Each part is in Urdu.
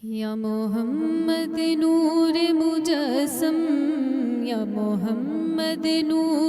یا محمد نور مجسم، یا محمد نور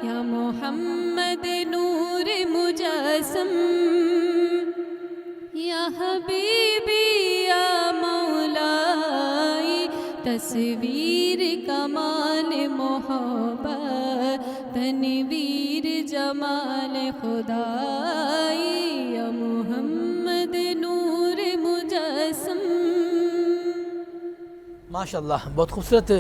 یا محمد نور مجسم، یا حبیبی یا مولائی، تصویر کمال محبت، تنویر جمال خدائی، یا محمد نور مجسم۔ ماشاءاللہ، بہت خوبصورت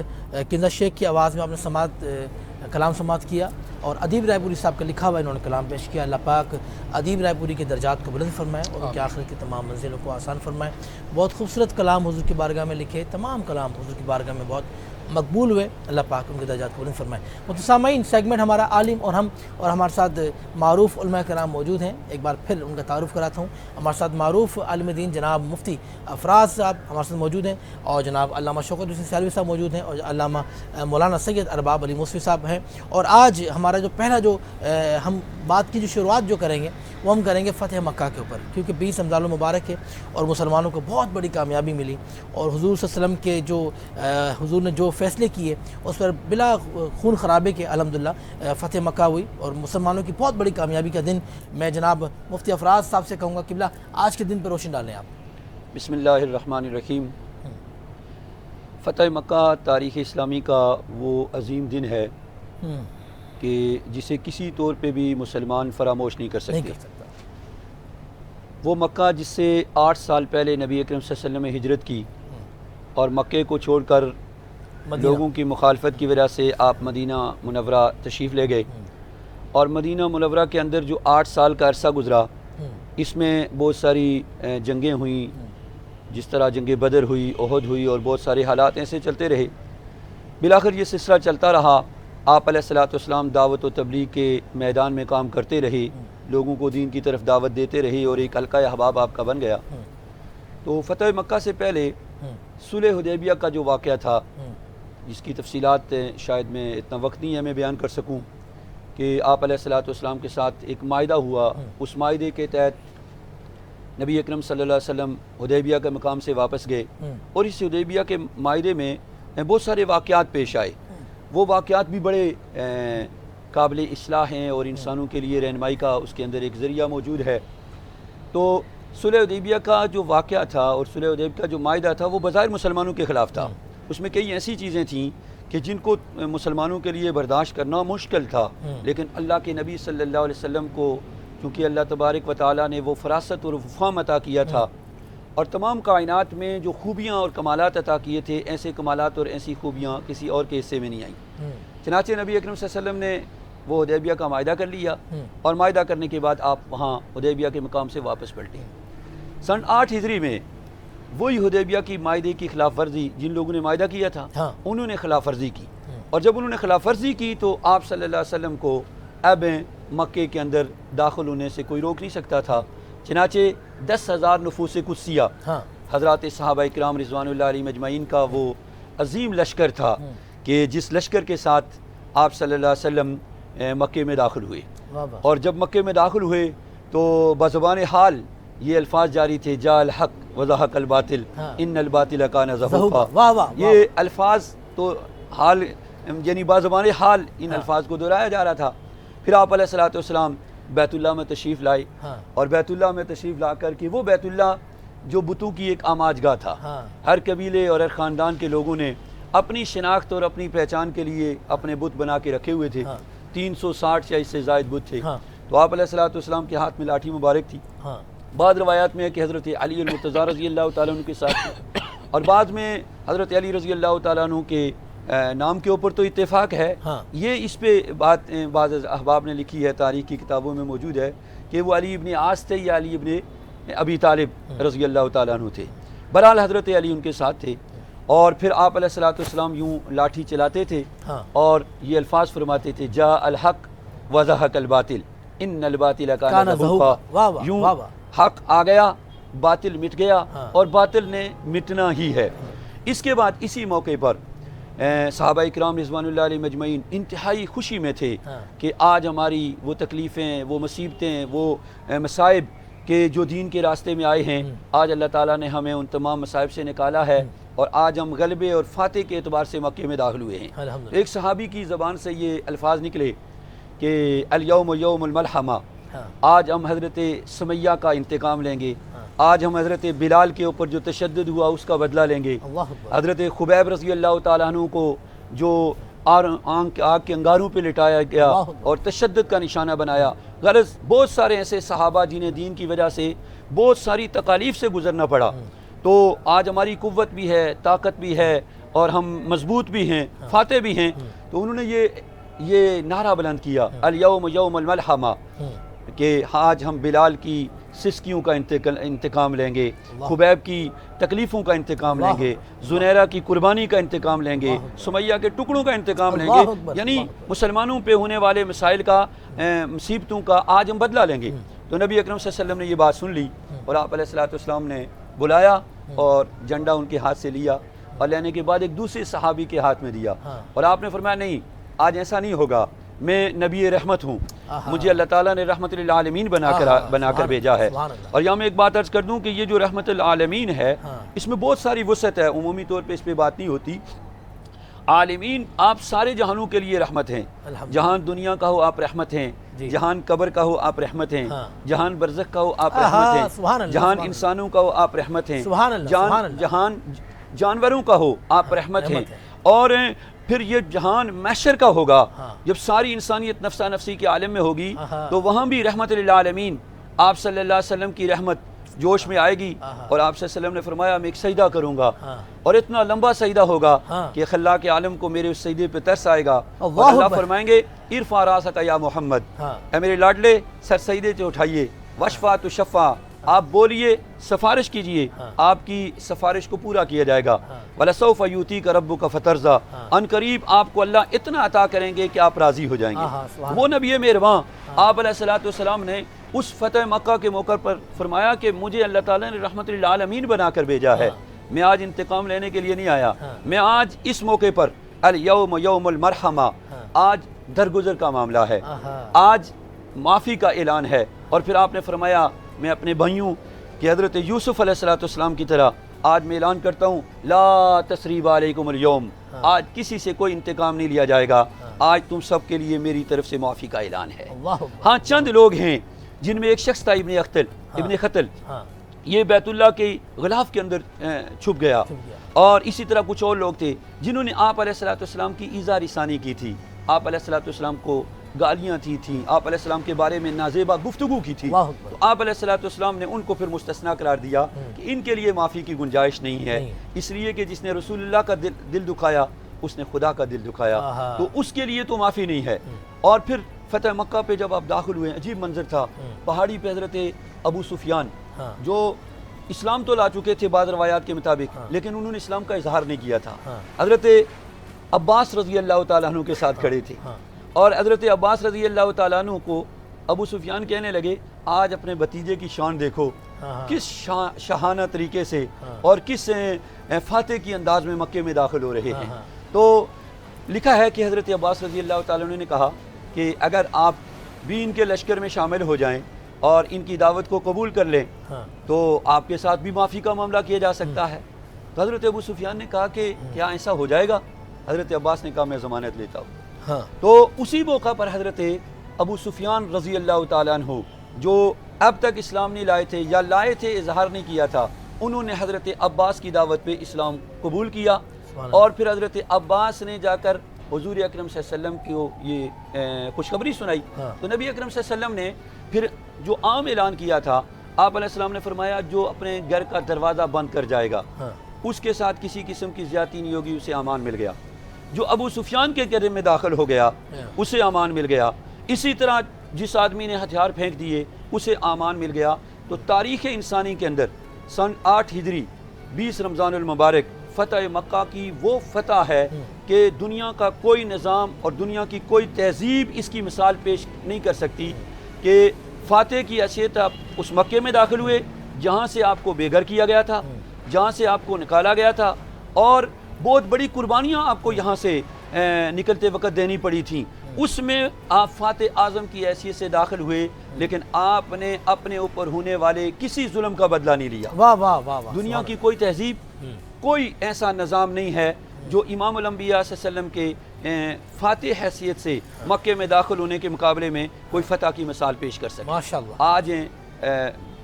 کنزا شیخ کی آواز میں آپ نے کلام سماعت کیا، اور ادیب رائے پوری صاحب کا لکھا ہوا انہوں نے کلام پیش کیا۔ اللہ پاک ادیب رائے پوری کے درجات کو بلند فرمائے اور ان کے آخرت کی تمام منزلوں کو آسان فرمائے۔ بہت خوبصورت کلام حضور کی بارگاہ میں لکھے، تمام کلام حضور کی بارگاہ میں بہت مقبول ہوئے، اللہ پاک ان کے درجات کو بلند فرمائے۔ متسامعین، سیگمنٹ ہمارا عالم اور ہمارے ساتھ معروف علماء کرام موجود ہیں، ایک بار پھر ان کا تعارف کراتا ہوں۔ ہمارے ساتھ معروف عالم دین جناب مفتی افراز صاحب ہمارے ساتھ موجود ہیں، اور جناب علامہ شوکت حسین سیالوی صاحب موجود ہیں، اور علامہ مولانا سید ارباب علی موسوی صاحب ہیں۔ اور آج ہمارا جو پہلا ہم بات کی شروعات کریں گے، وہ ہم کریں گے فتح مکہ کے اوپر، کیونکہ 20 رمضان المبارک ہے اور مسلمانوں کو بہت بڑی کامیابی ملی، اور حضور صلی اللہ علیہ وسلم کے حضور نے جو فیصلے کیے اس پر بلا خون خرابے کے الحمدللہ فتح مکہ ہوئی، اور مسلمانوں کی بہت بڑی کامیابی کا دن۔ میں جناب مفتی افراز صاحب سے کہوں گا قبلہ آج کے دن پر روشن ڈالیں آپ۔ بسم اللہ الرحمن الرحیم۔ فتح مکہ تاریخ اسلامی کا وہ عظیم دن ہے کہ جسے کسی طور پہ بھی مسلمان فراموش نہیں کر سکتے۔ وہ مکہ جس سے 8 سال پہلے نبی اکرم صلی اللہ علیہ وسلم نے ہجرت کی، اور مکے کو چھوڑ کر لوگوں کی مخالفت کی وجہ سے آپ مدینہ منورہ تشریف لے گئے، اور مدینہ منورہ کے اندر جو 8 سال کا عرصہ گزرا، اس میں بہت ساری جنگیں ہوئیں، جس طرح جنگ بدر ہوئی، احد ہوئی، اور بہت سارے حالات ایسے چلتے رہے۔ بالآخر یہ سلسلہ چلتا رہا۔ آپ علیہ الصلوۃ والسلام دعوت و تبلیغ کے میدان میں کام کرتے رہے، لوگوں کو دین کی طرف دعوت دیتے رہے، اور ایک حلقہ احباب آپ کا بن گیا۔ تو فتح مکہ سے پہلے صلح حدیبیہ کا جو واقعہ تھا، جس کی تفصیلات شاید میں اتنا وقت نہیں ہے میں بیان کر سکوں، کہ آپ علیہ الصلوۃ والسلام کے ساتھ ایک معاہدہ ہوا۔ اس معاہدے کے تحت نبی اکرم صلی اللہ علیہ وسلم حدیبیہ کے مقام سے واپس گئے، اور اس حدیبیہ کے معاہدے میں بہت سارے واقعات پیش آئے۔ وہ واقعات بھی بڑے قابل اصلاح ہیں، اور انسانوں کے لیے رہنمائی کا اس کے اندر ایک ذریعہ موجود ہے۔ تو صلح حدیبیہ کا جو واقعہ تھا اور صلح حدیبیہ کا جو معاہدہ تھا، وہ بظاہر مسلمانوں کے خلاف تھا۔ اس میں کئی ایسی چیزیں تھیں کہ جن کو مسلمانوں کے لیے برداشت کرنا مشکل تھا، لیکن اللہ کے نبی صلی اللہ علیہ وسلم کو کیونکہ اللہ تبارک و تعالیٰ نے وہ فراست اور فہم عطا کیا تھا، اور تمام کائنات میں جو خوبیاں اور کمالات عطا کیے تھے، ایسے کمالات اور ایسی خوبیاں کسی اور کے حصے میں نہیں آئیں۔ چنانچہ نبی اکرم صلی اللہ علیہ وسلم نے وہ حدیبیہ کا معاہدہ کر لیا اور معاہدہ کرنے کے بعد آپ وہاں حدیبیہ کے مقام سے واپس پلٹے۔ سن 8 ہجری میں وہی حدیبیہ کی معاہدے کی خلاف ورزی جن لوگوں نے معاہدہ کیا تھا انہوں نے خلاف ورزی کی، اور جب انہوں نے خلاف ورزی کی تو آپ صلی اللہ علیہ وسلم کو اب مکے کے اندر داخل ہونے سے کوئی روک نہیں سکتا تھا۔ چنانچہ 10,000 نفوس قدسیہ حضرات صحابہ کرام رضوان اللہ علیہ مجمعین کا وہ عظیم لشکر تھا کہ جس لشکر کے ساتھ آپ صلی اللہ علیہ وسلم مکے میں داخل ہوئے، اور جب مکے میں داخل ہوئے تو بزبان حال یہ الفاظ جاری تھے، جاء الحق وزہق الباطل ان الباطل کان زہوقا۔ یہ الفاظ تو حال یعنی بزبان حال ان الفاظ کو دہرایا جا رہا تھا۔ پھر آپ علیہ الصلوۃ والسلام بیت اللہ میں تشریف لائے، اور بیت اللہ میں تشریف لا کر کے وہ بیت اللہ جو بتوں کی ایک آماج گاہ تھا، ہر قبیلے اور ہر خاندان کے لوگوں نے اپنی شناخت اور اپنی پہچان کے لیے اپنے بت بنا کے رکھے ہوئے تھے۔ 360 یا اس سے زائد بت تھے۔ تو آپ علیہ الصلوۃ والسلام کے ہاتھ میں لاٹھی مبارک تھی۔ بعض روایات میں ہے کہ حضرت علی المرتضیٰ رضی اللہ تعالیٰ عنہ کے ساتھ تھے، اور بعد میں حضرت علی رضی اللہ تعالیٰ عنہ کے نام کے اوپر تو اتفاق ہے، یہ اس پہ بات بعض احباب نے لکھی ہے، تاریخ کی کتابوں میں موجود ہے کہ وہ علی ابن عاص تھے یا علی ابن ابی طالب رضی اللہ تعالیٰ عنہ تھے۔ بہرحال حضرت علی ان کے ساتھ تھے، اور پھر آپ علیہ الصلوۃ والسلام یوں لاٹھی چلاتے تھے اور یہ الفاظ فرماتے تھے، جاء الحق وزہق الباطل ان الباطل کان زہوقا۔ یوں حق آ گیا، باطل مٹ گیا، اور باطل نے مٹنا ہی ہے۔ اس کے بعد اسی موقع پر صحابہ اکرام رضوان اللہ علیہ مجمعین انتہائی خوشی میں تھے کہ آج ہماری وہ تکلیفیں، وہ مصیبتیں، وہ مصائب کہ جو دین کے راستے میں آئے ہیں، آج اللہ تعالیٰ نے ہمیں ان تمام مصائب سے نکالا ہے، اور آج ہم غلبے اور فاتح کے اعتبار سے مکے میں داخل ہوئے ہیں۔ ایک صحابی کی زبان سے یہ الفاظ نکلے کہ الیوم یوم الملحمہ، آج ہم حضرت سمیہ کا انتقام لیں گے، آج ہم حضرت بلال کے اوپر جو تشدد ہوا اس کا بدلہ لیں گے، حضرت خبیب رضی اللہ تعالیٰ عنہ کو جو آگ کے انگاروں پہ لٹایا گیا اور تشدد کا نشانہ بنایا۔ غرض بہت سارے ایسے صحابہ جنہیں دین کی وجہ سے بہت ساری تکالیف سے گزرنا پڑا، تو آج ہماری قوت بھی ہے، طاقت بھی ہے، اور ہم مضبوط بھی ہیں، فاتح بھی ہیں۔ تو انہوں نے یہ نعرہ بلند کیا، الیوم یوم الملحمہ، کہ آج ہم بلال کی سسکیوں کا انتقام لیں گے، خبیب کی تکلیفوں کا انتقام لیں گے، زنیرہ کی قربانی کا انتقام لیں گے، سمیہ کے ٹکڑوں کا انتقام لیں گے، یعنی مسلمانوں پہ ہونے والے مسائل کا، مصیبتوں کا آج ہم بدلہ لیں گے۔ تو نبی اکرم صلی اللہ علیہ وسلم نے یہ بات سن لی، اور آپ علیہ الصلوۃ والسلام نے بلایا اور جھنڈا ان کے ہاتھ سے لیا، اور لینے کے بعد ایک دوسرے صحابی کے ہاتھ میں دیا، اور آپ نے فرمایا نہیں، آج ایسا نہیں ہوگا، میں نبی رحمت ہوں، مجھے اللہ تعالیٰ نے رحمت للعالمین بنا کر بھیجا ہے۔ اور یہاں میں ایک بات عرض کر دوں کہ یہ جو رحمت للعالمین ہے، اس میں بہت ساری وسعت ہے، عمومی طور پہ اس پہ بات نہیں ہوتی۔ عالمین آپ سارے جہانوں کے لیے رحمت ہیں، جہان دنیا کا ہو آپ رحمت ہیں، جہان قبر کا ہو آپ رحمت ہیں، جہان برزخ کا ہو آپ رحمت ہیں، جہان انسانوں کا ہو آپ رحمت ہیں، جہان جانوروں کا ہو آپ رحمت ہیں، اور پھر یہ جہان محشر کا ہوگا، جب ساری انسانیت نفسا نفسی کے عالم میں ہوگی، تو وہاں بھی رحمت للعالمین آپ صلی اللہ علیہ وسلم کی رحمت جوش میں آئے گی، اور آپ صلی اللہ علیہ وسلم نے فرمایا میں ایک سجدہ کروں گا، اور اتنا لمبا سجدہ ہوگا کہ خلاق عالم کو میرے اس سجدے پہ ترس آئے گا، اور اللہ فرمائیں گے ارفع راسک یا محمد، اے میرے لاڈلے سر سجدے سے اٹھائیے، وشفع تشفع، آپ بولیے سفارش کیجئے، آپ کی سفارش کو پورا کیا جائے گا، وَلَسَوْفَ يُؤْتِيكَ رَبُّكَ فَتَرْضَىٰ، ان قریب آپ کو اللہ اتنا عطا کریں گے کہ آپ راضی ہو جائیں گے۔ وہ نبی مہرباں آپ علیہ الصلوۃ والسلام نے اس فتح مکہ کے موقع پر فرمایا کہ مجھے اللہ تعالیٰ نے رحمت للعالمین بنا کر بھیجا ہے، میں آج انتقام لینے کے لیے نہیں آیا، میں آج اس موقع پر الیوم یوم المرحمہ، آج درگزر کا معاملہ ہے، آج معافی کا اعلان ہے۔ اور پھر آپ نے فرمایا میں اپنے بھائیوں کہ حضرت یوسف علیہ الصلوۃ والسلام کی طرح آج میں اعلان کرتا ہوں لا تثریب علیکم اليوم، آج کسی سے کوئی انتقام نہیں لیا جائے گا، آج تم سب کے لیے میری طرف سے معافی کا اعلان ہے۔ ہاں چند لوگ ہیں جن میں ایک شخص تھا ابن خطل، یہ بیت اللہ کے غلاف کے اندر چھپ گیا، اور اسی طرح کچھ اور لوگ تھے جنہوں نے آپ علیہ الصلوۃ والسلام کی ایذا رسانی کی تھی، آپ علیہ الصلوۃ والسلام کو گالیاں تھیں، آپ علیہ السلام کے بارے میں نازیبہ گفتگو کی تھی، تو آپ علیہ الصلوۃ والسلام نے ان کو پھر مستثنیٰ قرار دیا کہ ان کے لیے معافی کی گنجائش نہیں ہے، اس لیے کہ جس نے رسول اللہ کا دل دکھایا اس نے خدا کا دل دکھایا، آہا۔ تو اس کے لیے تو معافی نہیں ہے۔ اور پھر فتح مکہ پہ جب آپ داخل ہوئے، عجیب منظر تھا، پہاڑی پہ حضرت ابو سفیان ہاں۔ جو اسلام تو لا چکے تھے بعض روایات کے مطابق، لیکن انہوں نے اسلام کا اظہار نہیں کیا تھا، ہاں۔ حضرت عباس رضی اللہ تعالیٰ عنہ کے ساتھ کھڑے تھے، ہاں۔ اور حضرت عباس رضی اللہ تعالیٰ عنہ کو ابو سفیان کہنے لگے آج اپنے بھتیجے کی شان دیکھو، ہاں۔ کس شاہانہ طریقے سے اور کس فاتح کی انداز میں مکے میں داخل ہو رہے ہیں۔ تو لکھا ہے کہ حضرت عباس رضی اللہ تعالیٰ عنہ نے کہا کہ اگر آپ بھی ان کے لشکر میں شامل ہو جائیں اور ان کی دعوت کو قبول کر لیں ہاں۔ تو آپ کے ساتھ بھی معافی کا معاملہ کیا جا سکتا ہے۔ تو حضرت ابو سفیان نے کہا کہ کیا ایسا ہو جائے گا؟ حضرت عباس نے کہا میں ضمانت لیتا ہوں۔ ہاں۔ تو اسی موقع پر حضرت ابو سفیان رضی اللہ تعالیٰ عنہ جو اب تک اسلام نہیں لائے تھے یا لائے تھے اظہار نہیں کیا تھا، انہوں نے حضرت عباس کی دعوت پہ اسلام قبول کیا، اور پھر حضرت عباس نے جا کر حضور اکرم صلی اللہ علیہ وسلم کو یہ خوشخبری سنائی۔ تو نبی اکرم صلی اللہ علیہ وسلم نے پھر جو عام اعلان کیا تھا، آپ علیہ السلام نے فرمایا جو اپنے گھر کا دروازہ بند کر جائے گا اس کے ساتھ کسی قسم کی زیادتی نہیں ہوگی، اسے امان مل گیا۔ جو ابو سفیان کے گھر میں داخل ہو گیا اسے امان مل گیا۔ اسی طرح جس آدمی نے ہتھیار پھینک دیے اسے امان مل گیا۔ تو تاریخ انسانی کے اندر سن 8 ہجری 20 رمضان المبارک فتح مکہ کی وہ فتح ہے کہ دنیا کا کوئی نظام اور دنیا کی کوئی تہذیب اس کی مثال پیش نہیں کر سکتی کہ فاتح کی حیثیت آپ اس مکے میں داخل ہوئے جہاں سے آپ کو بے گھر کیا گیا تھا، جہاں سے آپ کو نکالا گیا تھا، اور بہت بڑی قربانیاں آپ کو یہاں سے نکلتے وقت دینی پڑی تھیں، اس میں آپ فاتح اعظم کی حیثیت سے داخل ہوئے، لیکن آپ نے اپنے اوپر ہونے والے کسی ظلم کا بدلہ نہیں لیا۔ واہ واہ واہ واہ۔ دنیا کی کوئی تہذیب، کوئی ایسا نظام نہیں ہے جو امام الانبیاء صلی اللہ علیہ وسلم کے فاتح حیثیت سے مکے میں داخل ہونے کے مقابلے میں کوئی فتح کی مثال پیش کر سکے۔ ماشاءاللہ۔ آج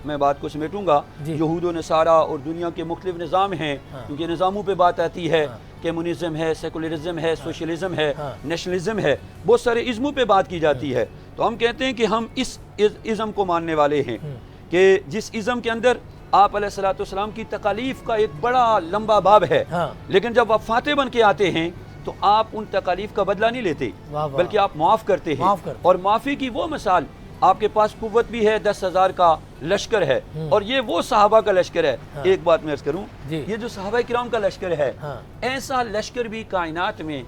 میں بات کو سمیٹوں گا، یہود و نصارہ اور دنیا کے مختلف نظام ہیں، کیونکہ نظاموں پہ بات آتی ہے، کمیونزم ہے، سیکولرزم ہے، سوشلزم ہے، نیشنلزم ہے، بہت سارے ازموں پہ بات کی جاتی ہے۔ تو ہم کہتے ہیں کہ ہم اس ازم کو ماننے والے ہیں کہ جس ازم کے اندر آپ علیہ السلام کی تکالیف کا ایک بڑا لمبا باب ہے، لیکن جب آپ فاتح بن کے آتے ہیں تو آپ ان تکالیف کا بدلہ نہیں لیتے بلکہ آپ معاف کرتے ہیں، اور معافی کی وہ مثال آپ کے پاس قوت بھی ہے، 10,000 کا لشکر ہے، اور یہ وہ صحابہ کا لشکر ہے۔ ایک بات میں عرض کروں، یہ جو صحابہ کرام کا لشکر ہے، ایسا لشکر بھی کائنات میں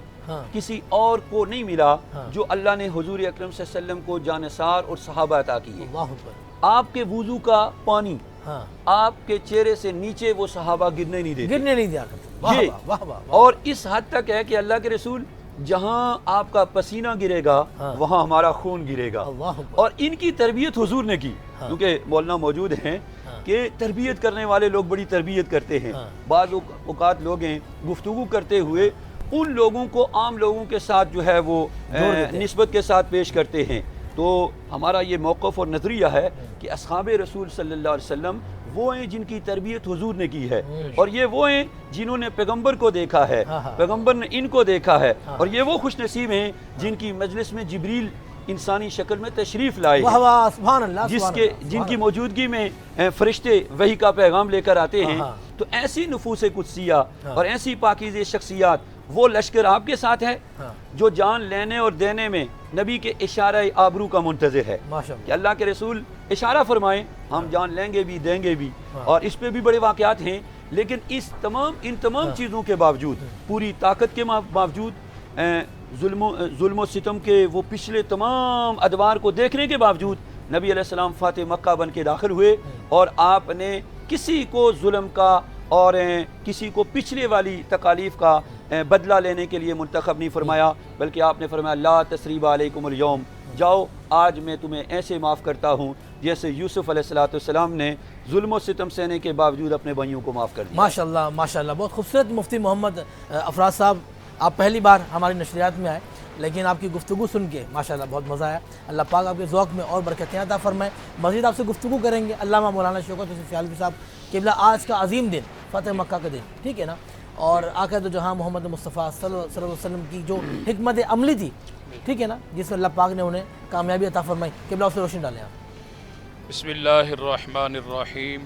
کسی اور کو نہیں ملا جو اللہ نے حضور اکرم صلی اللہ علیہ وسلم کو جانثار اور صحابہ عطا کیے۔ آپ کے وضو کا پانی آپ کے چہرے سے نیچے وہ صحابہ گرنے نہیں دیا کرتے، اور اس حد تک ہے کہ اللہ کے رسول جہاں آپ کا پسینہ گرے گا وہاں ہمارا خون گرے گا، اور ان کی تربیت حضور نے کی، کیونکہ مولانا موجود ہیں کہ تربیت کرنے والے لوگ بڑی تربیت کرتے ہیں۔ بعض اوقات لوگ ہیں گفتگو کرتے ہوئے ان لوگوں کو عام لوگوں کے ساتھ جو ہے وہ نسبت کے ساتھ پیش کرتے ہیں۔ تو ہمارا یہ موقف اور نظریہ ہے کہ اصحاب رسول صلی اللہ علیہ وسلم وہ ہیں جن کی تربیت حضور نے کی ہے، اور یہ وہ ہیں جنہوں نے پیغمبر کو دیکھا ہے، پیغمبر نے ان کو دیکھا ہے، اور یہ وہ خوش نصیب ہیں جن کی مجلس میں جبریل انسانی شکل میں تشریف لائے ہیں، جن کی موجودگی میں فرشتے وحی کا پیغام لے کر آتے ہیں۔ تو ایسی نفوس قدسیہ اور ایسی پاکیزہ شخصیات وہ لشکر آپ کے ساتھ ہے جو جان لینے اور دینے میں نبی کے اشارہ آبرو کا منتظر ہے، کہ اللہ کے رسول اشارہ فرمائیں ہم جان لیں گے بھی دیں گے بھی، اور اس پہ بھی بڑے واقعات ہیں، لیکن ان تمام چیزوں کے باوجود، پوری طاقت کے باوجود، ظلم و ستم کے وہ پچھلے تمام ادوار کو دیکھنے کے باوجود نبی علیہ السلام فاتح مکہ بن کے داخل ہوئے، اور آپ نے کسی کو ظلم کا اور کسی کو پچھلے والی تکالیف کا بدلہ لینے کے لیے منتخب نہیں فرمایا، بلکہ آپ نے فرمایا لا تثریب علیکم اليوم، جاؤ آج میں تمہیں ایسے معاف کرتا ہوں جیسے یوسف علیہ السلام نے ظلم و ستم سہنے کے باوجود اپنے بھائیوں کو معاف کر دیا۔ ماشاءاللہ ماشاءاللہ، بہت خوبصورت مفتی محمد افراز صاحب، آپ پہلی بار ہماری نشریات میں آئے، لیکن آپ کی گفتگو سن کے ماشاءاللہ بہت مزہ آیا۔ اللہ پاک آپ کے ذوق میں اور برکتیں عطا فرمائے۔ مزید آپ سے گفتگو کریں گے۔ علامہ مولانا شوکت حسین سیالوی صاحب، قبلہ آج کا عظیم دن فتح مکہ کا دن، ٹھیک ہے نا، اور آقا دو جہاں محمد مصطفیٰ صلی اللہ علیہ وسلم کی جو حکمت عملی تھی، ٹھیک ہے نا، جس میں اللہ پاک نے انہیں کامیابی عطا فرمائی، قبلہ اس سے روشنی ڈالیں آپ۔ بسم اللہ الرحمن الرحیم،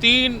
3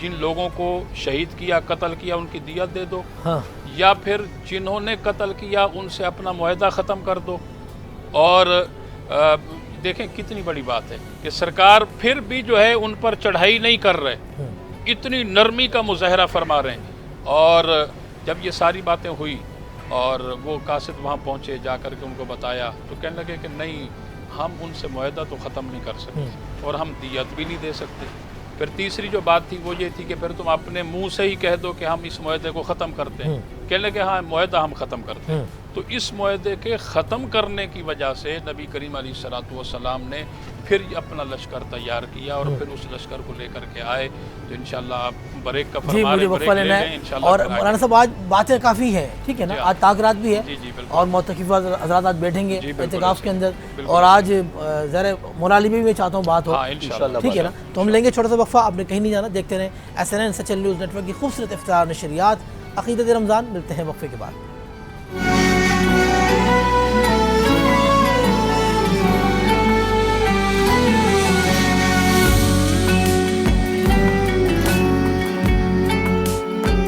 جن لوگوں کو شہید کیا، قتل کیا، ان کی دیت دے دو، ہاں یا پھر جنہوں نے قتل کیا ان سے اپنا معاہدہ ختم کر دو۔ اور دیکھیں کتنی بڑی بات ہے کہ سرکار پھر بھی جو ہے ان پر چڑھائی نہیں کر رہے، اتنی نرمی کا مظاہرہ فرما رہے ہیں۔ اور جب یہ ساری باتیں ہوئی اور وہ قاصد وہاں پہنچے، جا کر کے ان کو بتایا، تو کہنے لگے کہ نہیں، ہم ان سے معاہدہ تو ختم نہیں کر سکتے اور ہم دیت بھی نہیں دے سکتے۔ پھر تیسری جو بات تھی وہ یہ تھی کہ پھر تم اپنے منہ سے ہی کہہ دو کہ ہم اس معاہدے کو ختم کرتے ہیں۔ کہنے لگے ہاں معاہدہ ہم ختم کرتے ہیں۔ تو اس معاہدے کے ختم کرنے کی وجہ سے نبی کریم علیہ الصلوۃ والسلام نے پھر اپنا لشکر تیار کیا اور پھر اس لشکر کو لے کر کے آئے۔ تو انشاءاللہ آپ بریک کا جی فرما مجھے رہے، وقفہ بریک لے لینا لیں ہے، انشاءاللہ اور پھر آگے۔ مولانا صاحب آج باتیں کافی ہیں، ٹھیک ہے نا، جی آج تاکرات بھی ہے جی جی بالکل، اور معتکف حضرات آج بیٹھیں گے جی بالکل اعتکاف کے اندر، بالکل۔ اور آج ذرا مولالی میں چاہتا ہوں بات ہو، ہاں انشاءاللہ ٹھیک ہے نا۔ تو ہم لیں گے چھوٹا سا وقفہ، آپ نے کہیں نہیں جانا، دیکھتے رہیں SNN Sachal news network کی خوبصورت افطار نشریات عقیدت رمضان۔ ملتے ہیں وقفے کے بعد۔